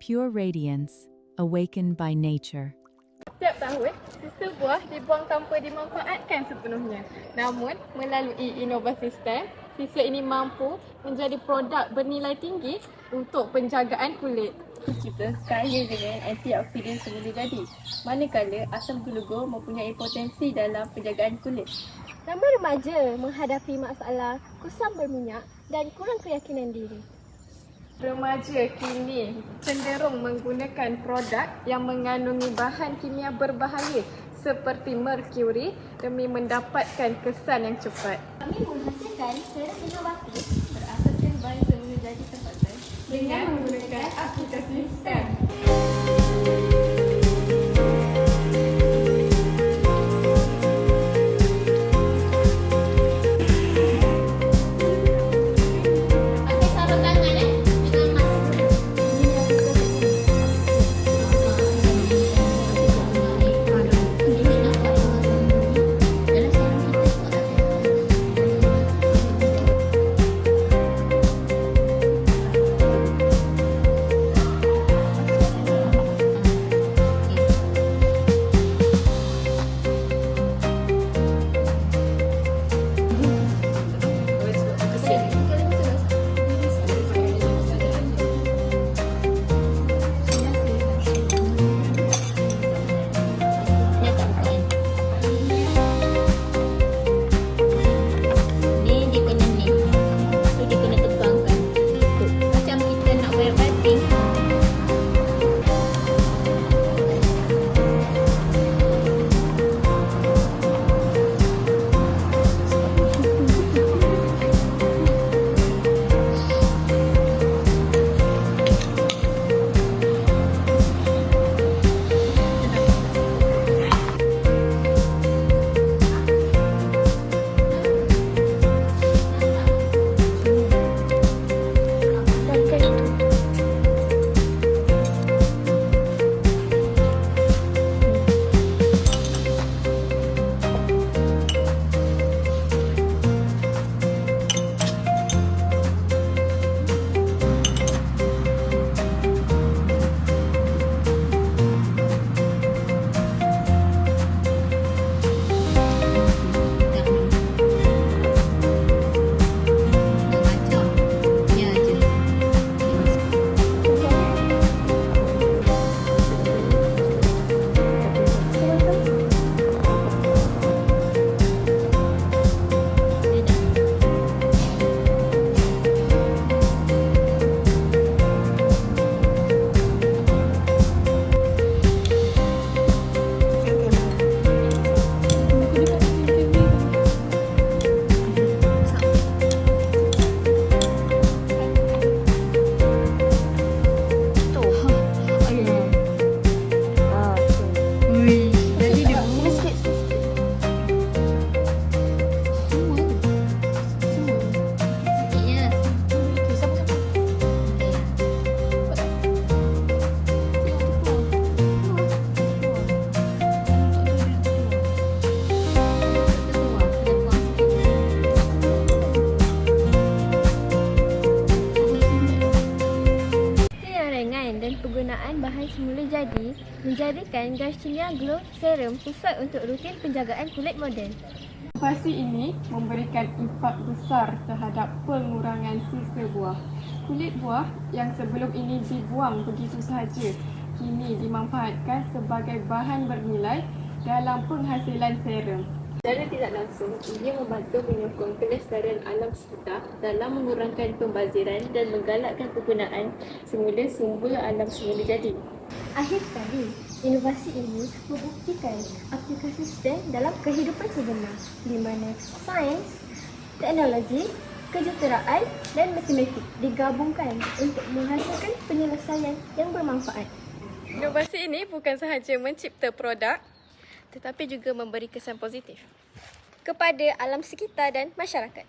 pure radiance, awakened by nature. Setiap tahun, sisa buah dibuang tanpa dimanfaatkan sepenuhnya. Namun, melalui inovasi STEM, sisa ini mampu menjadi produk bernilai tinggi untuk penjagaan kulit. Kita kaya dengan antioksidan semula jadi, manakala asam glugo mempunyai potensi dalam penjagaan kulit. Ramai remaja menghadapi masalah kusam berminyak dan kurang keyakinan diri. Remaja kini cenderung menggunakan produk yang mengandungi bahan kimia berbahaya seperti merkuri demi mendapatkan kesan yang cepat. Kami menghasilkan serum inovatif Berasaskan bahan semula jadi tempatan Dengan menggunakan aplikasi STEM. pakai sarung tangan dengan masker. Ni dia kena ni. Tu dia kena terbangkan. Macam kita nak wear batik. Dan penggunaan bahan semula jadi menjadikan Garcinia Glow Serum sesuai untuk rutin penjagaan kulit moden. Inovasi ini memberikan impak besar terhadap pengurangan sisa buah. Kulit buah yang sebelum ini dibuang begitu sahaja, kini dimanfaatkan sebagai bahan bernilai dalam penghasilan serum. Secara tidak langsung, ia membantu menyokong kelestarian alam sekitar dalam mengurangkan pembaziran dan menggalakkan penggunaan semula sumber alam semula jadi. Akhir sekali, inovasi ini membuktikan aplikasi STEM dalam kehidupan sebenar di mana sains, teknologi, kejuruteraan dan matematik digabungkan untuk menghasilkan penyelesaian yang bermanfaat. Inovasi ini bukan sahaja mencipta produk tetapi juga memberi kesan positif Kepada alam sekitar dan masyarakat.